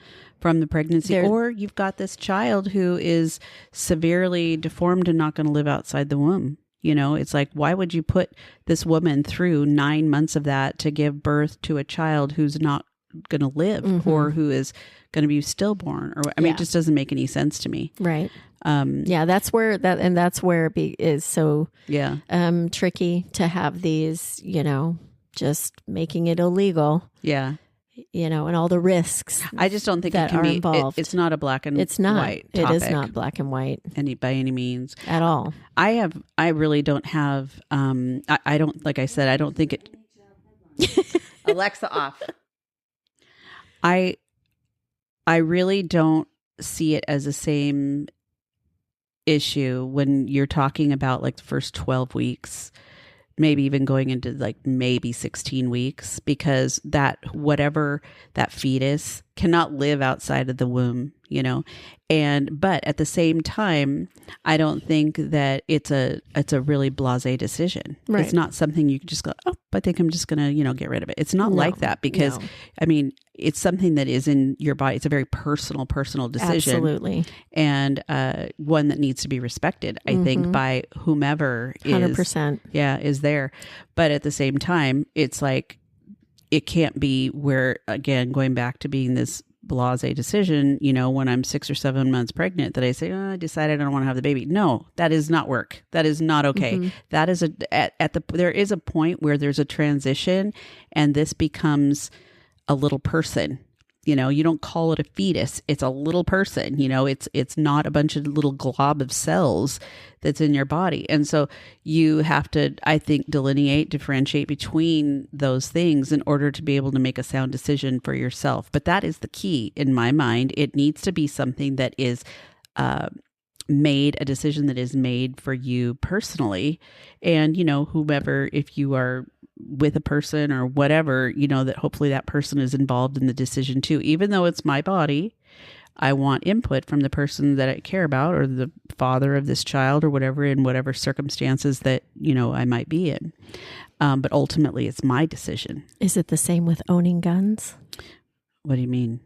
the pregnancy, or you've got this child who is severely deformed and not going to live outside the womb. It's like, why would you put this woman through 9 months of that to give birth to a child who's not going to live or who is going to be stillborn? Or I mean, it just doesn't make any sense to me. Right. That's where it is so tricky to have these, just making it illegal. Yeah. And all the risks. I just don't think that it can are be involved. It's not a black and it's not. white topic. It is not black and white by any means at all. I really don't have I don't, like I said, I don't think it Alexa off. I really don't see it as the same issue when you're talking about like the first 12 weeks, maybe even going into like maybe 16 weeks, because whatever that fetus cannot live outside of the womb, but at the same time, I don't think that it's a really blasé decision. Right. It's not something you can just go, oh, I think I'm just going to, get rid of it. It's not like that, because I mean, it's something that is in your body. It's a very personal decision. Absolutely. And one that needs to be respected, I think, by whomever 100%. is there. But at the same time, it's like, it can't be where, again, going back to being this blasé decision, when I'm 6 or 7 months pregnant, that I say, I decided I don't want to have the baby. No, that is not work. That is not okay. That is there is a point where there's a transition and this becomes a little person. You don't call it a fetus. It's a little person. It's not a bunch of little glob of cells that's in your body. And so you have to, I think, differentiate between those things in order to be able to make a sound decision for yourself. But that is the key in my mind. It needs to be something that is a decision that is made for you personally. And, whomever, if you are with a person or whatever, that hopefully that person is involved in the decision too. Even though it's my body, I want input from the person that I care about or the father of this child or whatever, in whatever circumstances that, I might be in. But ultimately it's my decision. Is it the same with owning guns? What do you mean?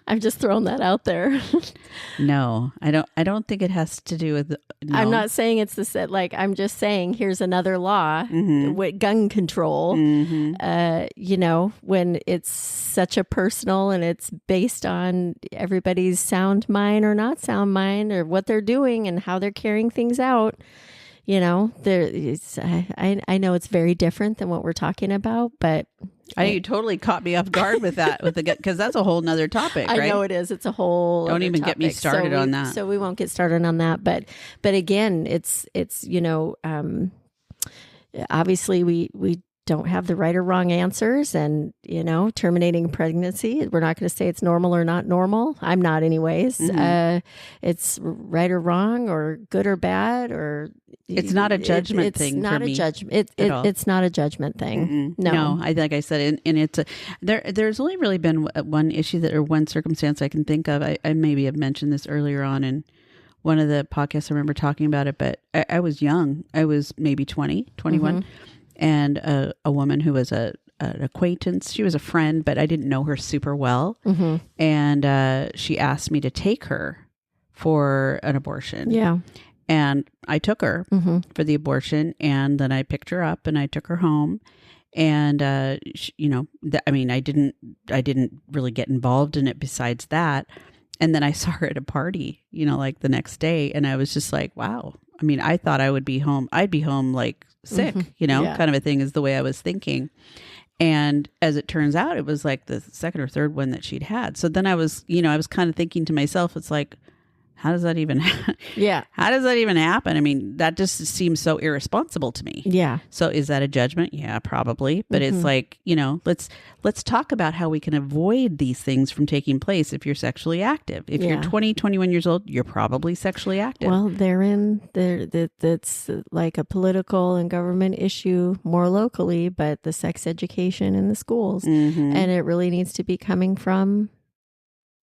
I've just thrown that out there. No, I don't think it has to do with. No. I'm not saying it's the set. Like, I'm just saying, here's another law with gun control. When it's such a personal and it's based on everybody's sound mind or not sound mind or what they're doing and how they're carrying things out. I know it's very different than what we're talking about, but you totally caught me off guard with that, because that's a whole nother topic, right? I know it is. It's a whole. Don't even topic. Get me started on that. So we won't get started on that. But again, it's obviously we don't have the right or wrong answers, and terminating pregnancy, we're not going to say it's normal or not normal. I'm not, anyways. It's right or wrong or good or bad, or it's not a judgment thing. It's not for a me judgment. It's not a judgment thing. No. Like I said, and it's there's only really been one issue or one circumstance I can think of. I maybe have mentioned this earlier on in one of the podcasts. I remember talking about it, but I was young. I was maybe 20, 21. And a woman who was an acquaintance. She was a friend, but I didn't know her super well. And she asked me to take her for an abortion. Yeah. And I took her for the abortion, and then I picked her up and I took her home. And, I didn't really get involved in it besides that. And then I saw her at a party, like the next day. And I was just like, wow. I mean, I thought I would be home. I'd be home like sick, kind of a thing is the way I was thinking. And as it turns out, it was like the second or third one that she'd had. So then I was kind of thinking to myself, it's like, how does that even how does that even happen? I mean, that just seems so irresponsible to me. Yeah. So is that a judgment? Yeah, probably. But it's like, let's talk about how we can avoid these things from taking place if you're sexually active. If you're 20, 21 years old, you're probably sexually active. Well, that's like a political and government issue more locally, but the sex education in the schools. And it really needs to be coming from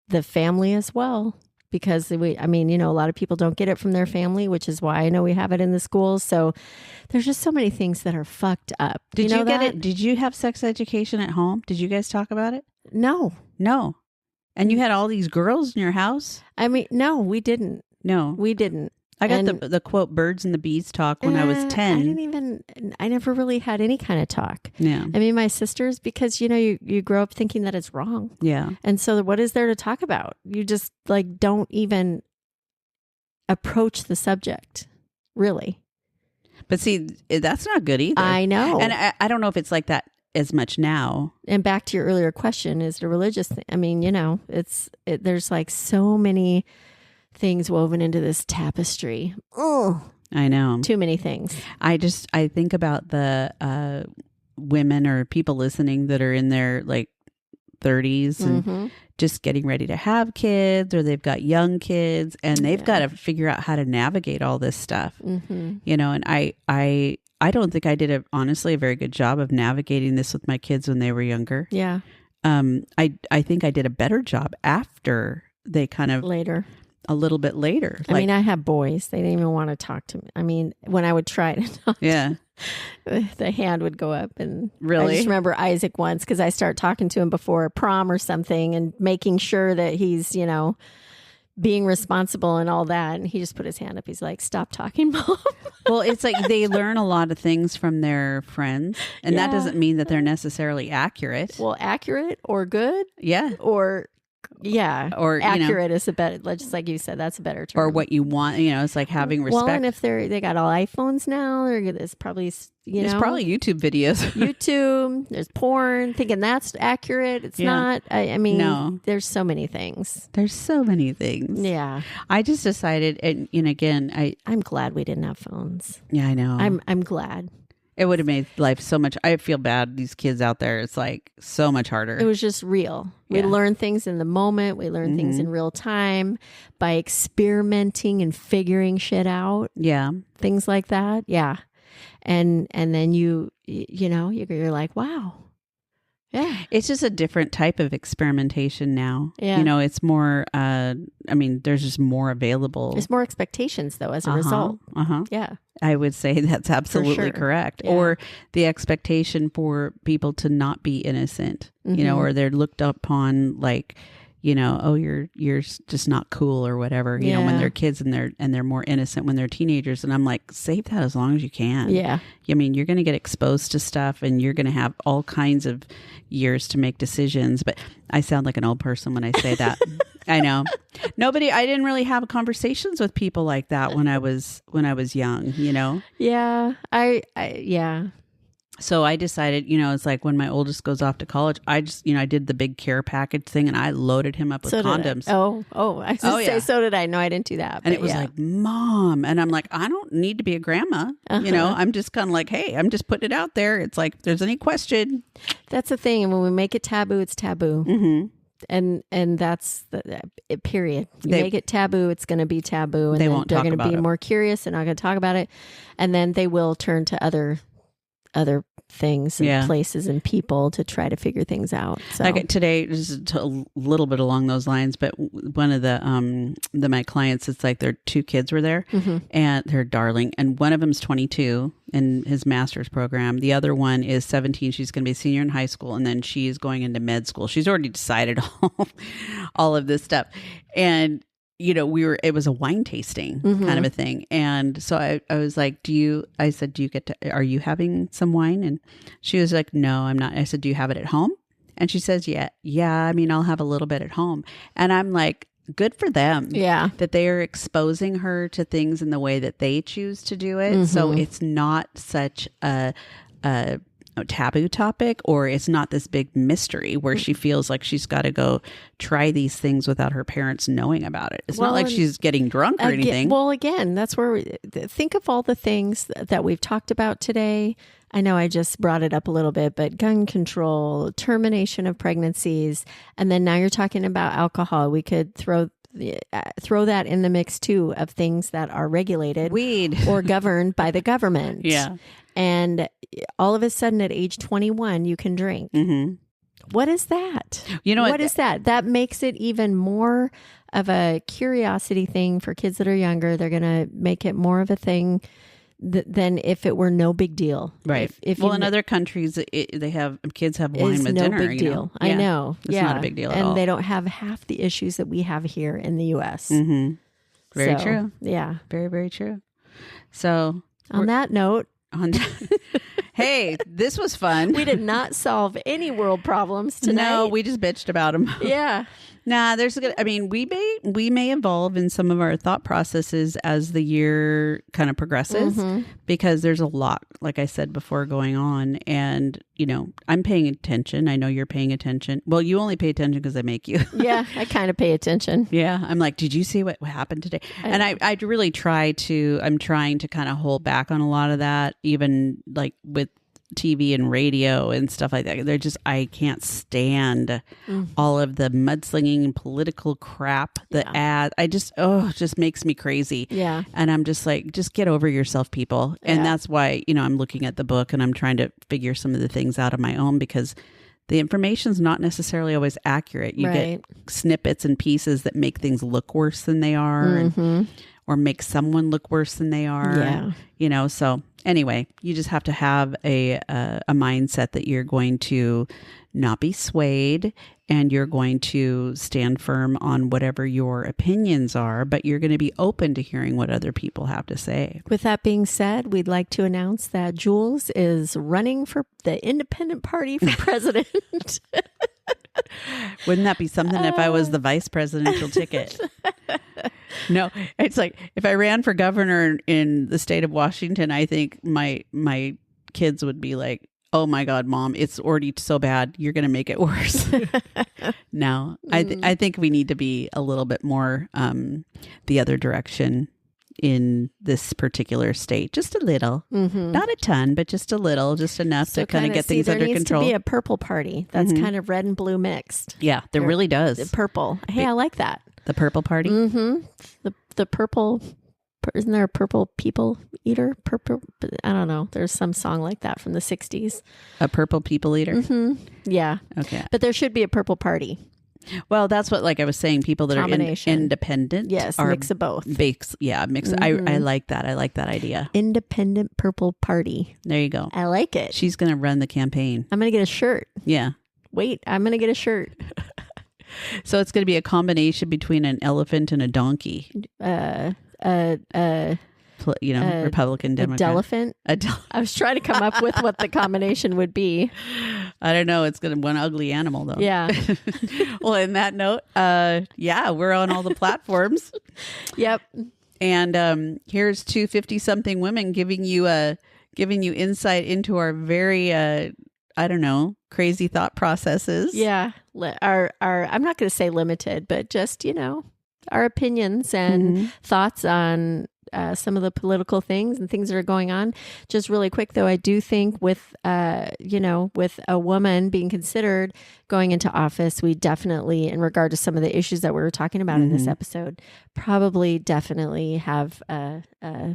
the family as well. Because a lot of people don't get it from their family, which is why I know we have it in the schools. So there's just so many things that are fucked up. Did you get it? Did you have sex education at home? Did you guys talk about it? No. And you had all these girls in your house? No, we didn't. No, we didn't. I got the quote birds and the bees talk when I was 10. I never really had any kind of talk. Yeah. My sisters, because, you grow up thinking that it's wrong. Yeah. And so what is there to talk about? You just don't even approach the subject, really. But see, that's not good either. I know. And I don't know if it's like that as much now. And back to your earlier question, is it a religious thing? There's like so many things woven into this tapestry. Oh, I know. Too many things. I think about the women or people listening that are in their like 30s and just getting ready to have kids, or they've got young kids and they've got to figure out how to navigate all this stuff. And I don't think I did honestly a very good job of navigating this with my kids when they were younger. Yeah. I think I did a better job after they kind of a little bit later. I have boys. They didn't even want to talk to me. When I would try to talk to the hand would go up. And really? I just remember Isaac once, because I started talking to him before prom or something and making sure that he's, being responsible and all that. And he just put his hand up. He's like, stop talking, Mom. Well, it's like they learn a lot of things from their friends. And that doesn't mean that they're necessarily accurate. Well, accurate or good. Yeah. or accurate is a better, just like you said, that's a better term. Or what you want, it's like having respect. Well, and if they got all iPhones now, there's probably, there's probably YouTube videos. YouTube, there's porn, thinking that's accurate. It's not. No. There's so many things. Yeah. I just decided, and again, I'm glad we didn't have phones. Yeah, I know. I'm glad. It would have made life so much. I feel bad. These kids out there, it's like so much harder. It was just real. We learn things in the moment. We learn things in real time by experimenting and figuring shit out. Yeah. Things like that. Yeah. and then you're like, wow. Yeah. It's just a different type of experimentation now. Yeah. You know, it's more, there's just more available. There's more expectations, though, as a result. Yeah. I would say that's absolutely correct. Yeah. Or the expectation for people to not be innocent, you know, or they're looked upon like, you know, oh, you're just not cool or whatever, you know, when they're kids and they're more innocent when they're teenagers. And I'm like, save that as long as you can. Yeah. I mean, you're going to get exposed to stuff and you're going to have all kinds of years to make decisions. But I sound like an old person when I say that. I know. I didn't really have conversations with people like that when I was young, you know? Yeah. Yeah. So I decided, you know, it's like when my oldest goes off to college, I just, you know, I did the big care package thing and I loaded him up with condoms. I was going to say, so did I. No, I didn't do that. And it was like, Mom. And I'm like, I don't need to be a grandma. You know, I'm just kind of like, hey, I'm just putting it out there. It's like, if there's any question. That's the thing. And when we make it taboo, it's taboo. Mm-hmm. And that's the period. You make it taboo, it's going to be taboo. And they won't talk about it. They're going to be more curious. They're not going to talk about it. And then they will turn to other things and places and people to try to figure things out. So like today, just a little bit along those lines, but one of my clients, it's like their two kids were there and they're darling. And one of them's 22 in his master's program. The other one is 17. She's going to be a senior in high school. And then she's going into med school. She's already decided all of this stuff. And you know, it was a wine tasting kind of a thing. And so I was like, I said, are you having some wine? And she was like, no, I'm not. I said, do you have it at home? And she says, yeah. I mean, I'll have a little bit at home. And I'm like, good for them. Yeah. That they are exposing her to things in the way that they choose to do it. So it's not such a taboo topic, or it's not this big mystery where she feels like she's got to go try these things without her parents knowing about it. It's not like she's getting drunk or anything. Well, again, that's where think of all the things that we've talked about today. I know I just brought it up a little bit, but gun control, termination of pregnancies, and then now you're talking about alcohol. We could throw that in the mix too, of things that are regulated, weed, or governed by the government. Yeah. And all of a sudden at age 21, you can drink. What is that? You know what is that? That makes it even more of a curiosity thing for kids that are younger. They're going to make it more of a thing than if it were no big deal. Right. If in other countries, kids have wine with dinner. No big deal. You know? I know. It's not a big deal at all. And they don't have half the issues that we have here in the U.S. Very true. Yeah. Very, very true. So on that note, hey, this was fun. We did not solve any world problems tonight. No, we just bitched about them. Yeah. Nah, we may evolve in some of our thought processes as the year kind of progresses, because there's a lot, like I said before, going on. And, you know, I'm paying attention. I know you're paying attention. Well, you only pay attention because I make you. Yeah, I kind of pay attention. Yeah. I'm like, did you see what happened today? And I really I'm trying to kind of hold back on a lot of that, even like with TV and radio and stuff like that. I can't stand all of the mudslinging and political crap, the ad. It just makes me crazy. Yeah. And I'm just like, just get over yourself, people. And that's why, you know, I'm looking at the book and I'm trying to figure some of the things out on my own, because the information's not necessarily always accurate. You get snippets and pieces that make things look worse than they are, or make someone look worse than they are. Yeah. You know, so anyway, you just have to have a mindset that you're going to not be swayed, and you're going to stand firm on whatever your opinions are, but you're going to be open to hearing what other people have to say. With that being said, we'd like to announce that Jules is running for the Independent Party for president. Wouldn't that be something if I was the vice presidential ticket? No, it's like if I ran for governor in the state of Washington, I think my kids would be like, oh my God, Mom, it's already so bad. You're going to make it worse. No, I think we need to be a little bit more the other direction in this particular state. Just a little, not a ton, but just a little, just enough to kind of get things under control. There needs to be a purple party that's kind of red and blue mixed. Yeah, there really does. Purple. Hey, I like that. The purple party? The purple Isn't there a purple people eater? Purple, I don't know. There's some song like that from the 60s. A purple people eater? Mm-hmm. Yeah. Okay. But there should be a purple party. Well, that's what, like I was saying, people that are independent. Yes, are mix of both. Mix. Mm-hmm. I like that. I like that idea. Independent purple party. There you go. I like it. She's going to run the campaign. I'm going to get a shirt. Yeah. Wait, I'm going to get a shirt. So it's going to be a combination between an elephant and a donkey. Republican, Democrat. Elephant. I was trying to come up with what the combination would be. I don't know. It's going to be one ugly animal, though. Yeah. Well, in that note, we're on all the platforms. Yep. And here's two 50-something women giving you insight into our very, crazy thought processes. Yeah. Our I'm not going to say limited, but just, our opinions and thoughts on some of the political things and things that are going on. Just really quick, though, I do think with a woman being considered going into office, we definitely, in regard to some of the issues that we were talking about in this episode, probably definitely have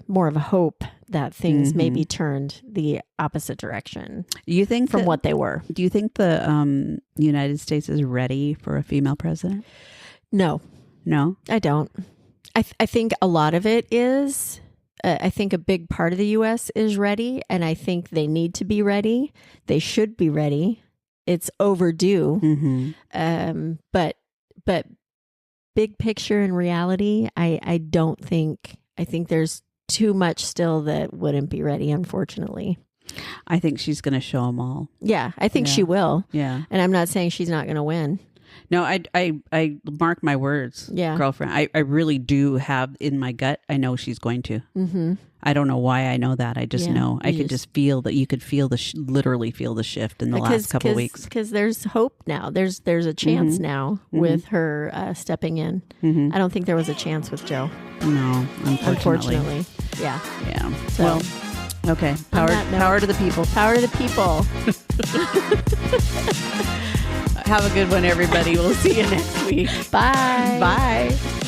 more of a hope that things may be turned the opposite direction. You think from what they were? Do you think the United States is ready for a female president? No, I don't. I think a lot of it is, I think a big part of the U.S. is ready, and I think they need to be ready. They should be ready. It's overdue. But big picture and reality, I think there's too much still that wouldn't be ready, unfortunately. I think she's going to show them all. Yeah, I think she will. Yeah. And I'm not saying she's not going to win. No, I mark my words, girlfriend. I really do have in my gut. I know she's going to. I don't know why I know that. I just know. I could just feel that. You could feel literally feel the shift in the last couple of weeks. Because there's hope now. There's a chance now with her stepping in. I don't think there was a chance with Joe. No, unfortunately. Yeah. So, well, okay. Power to the people. Power to the people. Have a good one, everybody. We'll see you next week. Bye. Bye.